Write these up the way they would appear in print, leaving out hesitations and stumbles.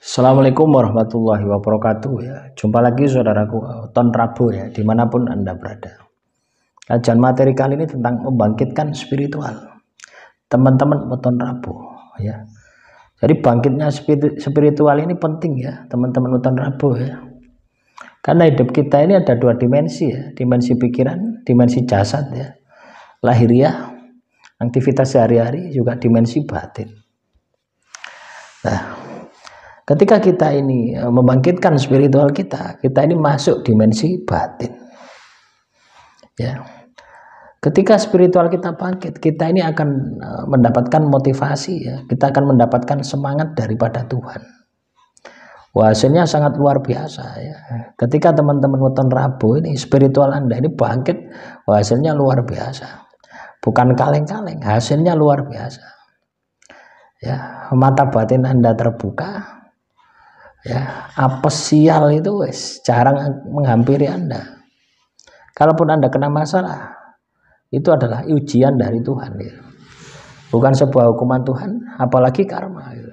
Assalamualaikum warahmatullahi wabarakatuh ya. Jumpa lagi saudaraku Ton Rabu ya, dimanapun Anda berada. Kajian materi kali ini tentang membangkitkan spiritual. Teman-teman Ton Rabu ya. Jadi bangkitnya spiritual ini penting ya teman-teman Ton Rabu ya. Karena hidup kita ini ada dua dimensi ya, dimensi pikiran, dimensi jasad ya. Lahiriah, aktivitas sehari-hari, juga dimensi batin. Nah, ketika kita ini membangkitkan spiritual kita ini masuk dimensi batin. Ya. Ketika spiritual kita bangkit, kita ini akan mendapatkan motivasi ya. Kita akan mendapatkan semangat daripada Tuhan. Wah, hasilnya sangat luar biasa ya. Ketika teman-teman weton Rabu ini spiritual Anda ini bangkit, wah, hasilnya luar biasa. Bukan kaleng-kaleng, hasilnya luar biasa. Ya, mata batin Anda terbuka. Ya, apesial itu jarang menghampiri Anda. Kalaupun Anda kena masalah, itu adalah ujian dari Tuhan ya. Bukan sebuah hukuman Tuhan, apalagi karma ya.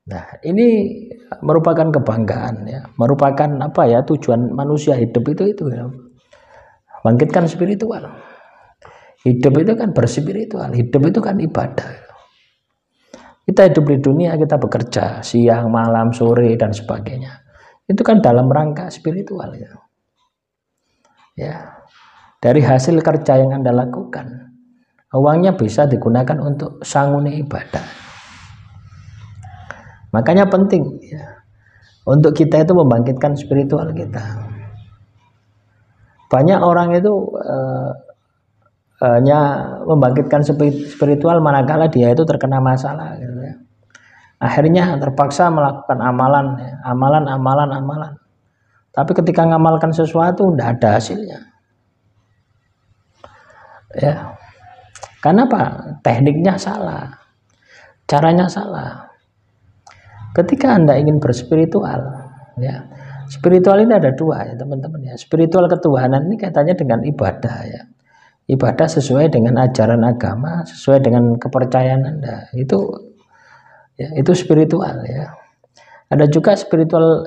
Nah, ini merupakan kebanggaan ya, merupakan apa ya, tujuan manusia hidup itu ya. Bangkitkan spiritual. Hidup itu kan berspiritual, hidup itu kan ibadah. Kita hidup di dunia, kita bekerja siang, malam, sore dan sebagainya. Itu kan dalam rangka spiritual ya. Ya. Dari hasil kerja yang Anda lakukan, uangnya bisa digunakan untuk sangune ibadah. Makanya penting ya, untuk kita itu membangkitkan spiritual kita. Banyak orang itu hanya membangkitkan spiritual manakala dia itu terkena masalah gitu ya. Akhirnya terpaksa melakukan amalan. Tapi ketika ngamalkan sesuatu tidak ada hasilnya. Ya. Karena apa? Tekniknya salah. Caranya salah. Ketika Anda ingin berspiritual, ya. Spiritual ini ada dua ya, teman-teman ya. Spiritual ketuhanan ini kaitannya dengan ibadah ya. Ibadah sesuai dengan ajaran agama, sesuai dengan kepercayaan Anda. Itu ya, itu spiritual ya. Ada juga spiritual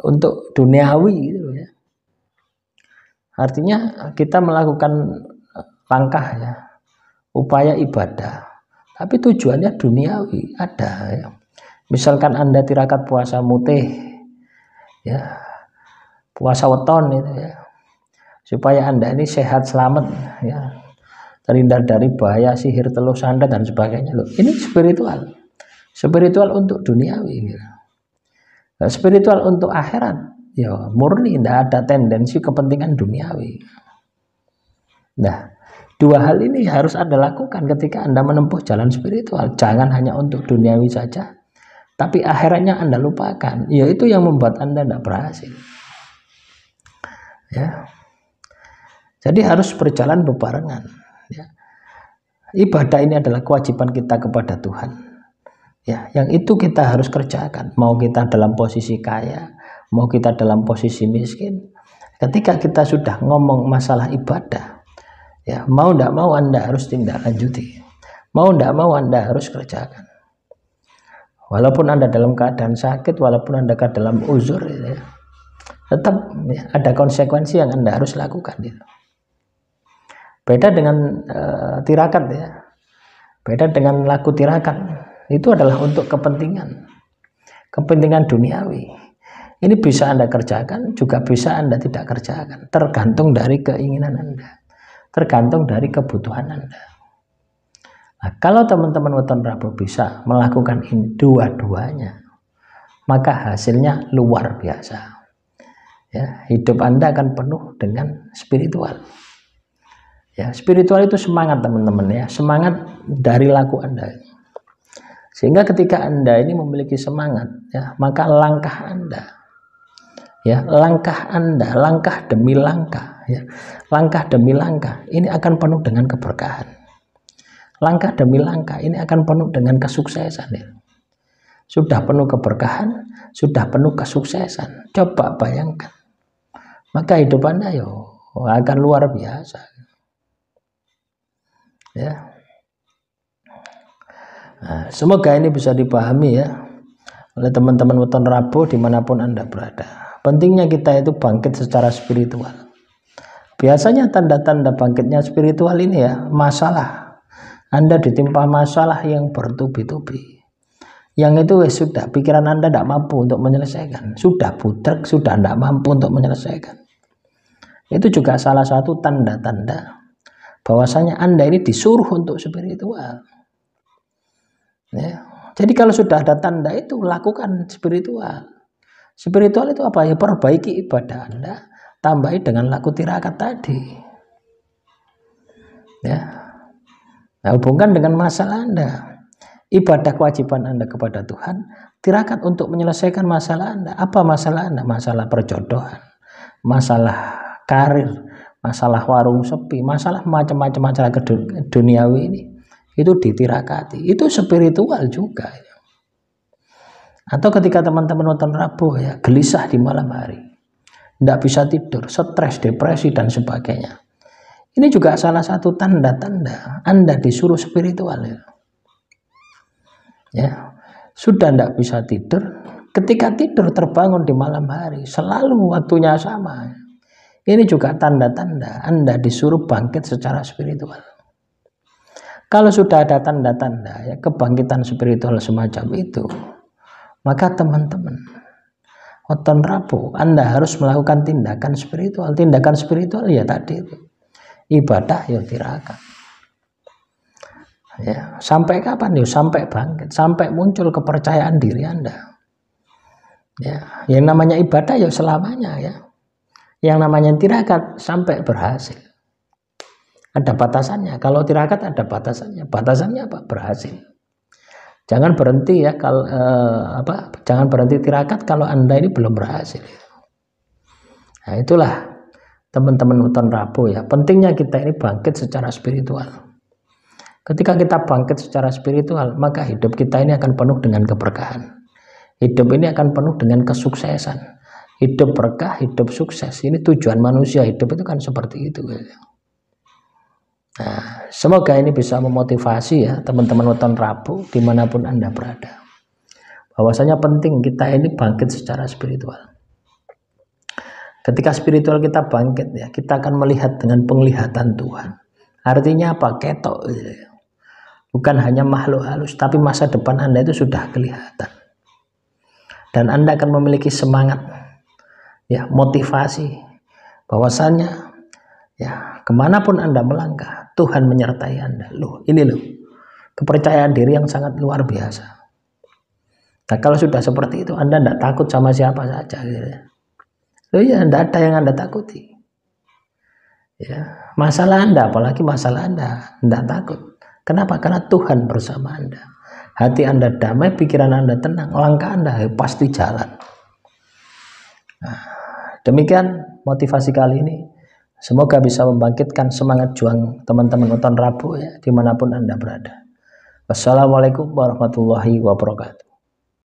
untuk duniawi gitu ya. Artinya kita melakukan langkah ya, upaya ibadah, tapi tujuannya duniawi ada ya. Misalkan Anda tirakat puasa mutih ya, puasa weton itu ya, supaya Anda ini sehat selamat ya, terhindar dari bahaya sihir teluh santet dan sebagainya. Loh, ini spiritual untuk duniawi gitu. Nah, spiritual untuk akhirat ya murni, tidak ada tendensi kepentingan duniawi. Nah, dua hal ini harus Anda lakukan ketika Anda menempuh jalan spiritual. Jangan hanya untuk duniawi saja, tapi akhiratnya Anda lupakan. Ya, itu yang membuat Anda tidak berhasil. Ya. Jadi harus berjalan bebarengan. Ya. Ibadah ini adalah kewajiban kita kepada Tuhan. Ya, yang itu kita harus kerjakan. Mau kita dalam posisi kaya, mau kita dalam posisi miskin. Ketika kita sudah ngomong masalah ibadah, ya, mau tidak mau Anda harus tindak lanjuti. Mau tidak mau Anda harus kerjakan. Walaupun Anda dalam keadaan sakit, walaupun Anda dalam uzur ya, tetap ya, ada konsekuensi yang Anda harus lakukan gitu. Beda dengan tirakat ya. Beda dengan laku tirakat. Itu adalah untuk kepentingan duniawi. Ini bisa Anda kerjakan, juga bisa Anda tidak kerjakan. Tergantung dari keinginan Anda. Tergantung dari kebutuhan Anda. Nah, kalau teman-teman weton Rabu bisa melakukan ini dua-duanya, maka hasilnya luar biasa. Ya, hidup Anda akan penuh dengan spiritual. Ya, spiritual itu semangat teman-teman ya, semangat dari laku Anda. Sehingga ketika Anda ini memiliki semangat, ya, maka langkah Anda, ya, langkah demi langkah, ya, langkah demi langkah, ini akan penuh dengan keberkahan. Langkah demi langkah ini akan penuh dengan kesuksesan ya. Sudah penuh keberkahan, sudah penuh kesuksesan. Coba bayangkan, maka hidup Anda akan luar biasa ya. Nah, semoga ini bisa dipahami ya. oleh teman-teman Weton Rabo dimanapun Anda berada. Pentingnya kita itu bangkit secara spiritual. Biasanya tanda-tanda bangkitnya spiritual ini ya, masalah. Anda ditimpa masalah yang bertubi-tubi. Yang itu sudah pikiran Anda tidak mampu untuk menyelesaikan. Sudah budek, sudah tidak mampu untuk menyelesaikan. Itu juga salah satu tanda-tanda bahwasanya Anda ini disuruh untuk spiritual. Ya. Jadi kalau sudah ada tanda itu, lakukan spiritual. Spiritual itu apa? Ya perbaiki ibadah Anda, tambahi dengan laku tirakat tadi. Ya. Nah, hubungkan dengan masalah Anda. Ibadah kewajiban Anda kepada Tuhan, tirakat untuk menyelesaikan masalah Anda. Apa masalah Anda? Masalah perjodohan, masalah karir, masalah warung sepi, masalah macam-macam masalah duniawi ini. Itu ditirakati, itu spiritual juga. Atau ketika teman-teman nonton Rabu ya, gelisah di malam hari, tidak bisa tidur, stres, depresi dan sebagainya. Ini juga salah satu tanda-tanda Anda disuruh spiritual ya. Ya, sudah tidak bisa tidur, ketika tidur terbangun di malam hari, selalu waktunya sama. Ini juga tanda-tanda Anda disuruh bangkit secara spiritual. Kalau sudah ada tanda-tanda ya kebangkitan spiritual semacam itu, maka teman-teman Weton Rabo Anda harus melakukan tindakan spiritual. Tindakan spiritual ya tadi itu ibadah ya tirakat. Ya, sampai kapan? Ya sampai bangkit, sampai muncul kepercayaan diri Anda. Ya, yang namanya ibadah ya selamanya ya. Yang namanya tirakat sampai berhasil. Ada batasannya. Kalau tirakat ada batasannya. Batasannya apa? Berhasil. Jangan berhenti ya kalau jangan berhenti tirakat kalau Anda ini belum berhasil. Nah, itulah teman-teman Weton Rabo ya. Pentingnya kita ini bangkit secara spiritual. Ketika kita bangkit secara spiritual, maka hidup kita ini akan penuh dengan keberkahan. Hidup ini akan penuh dengan kesuksesan. Hidup berkah, hidup sukses. Ini tujuan manusia hidup itu kan seperti itu. Nah, semoga ini bisa memotivasi ya teman-teman Weton Rabo dimanapun Anda berada. Bahwasanya penting kita ini bangkit secara spiritual. Ketika spiritual kita bangkit ya, kita akan melihat dengan penglihatan Tuhan. Artinya apa? Ketok. Bukan hanya makhluk halus, tapi masa depan Anda itu sudah kelihatan. Dan Anda akan memiliki semangat, ya motivasi, bahwasanya ya kemanapun Anda melangkah, Tuhan menyertai Anda. Ini kepercayaan diri yang sangat luar biasa. Nah, kalau sudah seperti itu, Anda tidak takut sama siapa saja. Ya, tidak ada yang Anda takuti. Ya, masalah Anda, apalagi masalah Anda, tidak takut. Kenapa? Karena Tuhan bersama Anda. Hati Anda damai, pikiran Anda tenang, langkah Anda pasti jalan. Nah, demikian motivasi kali ini. Semoga bisa membangkitkan semangat juang teman-teman Weton Rabo ya, dimanapun Anda berada. Wassalamualaikum warahmatullahi wabarakatuh.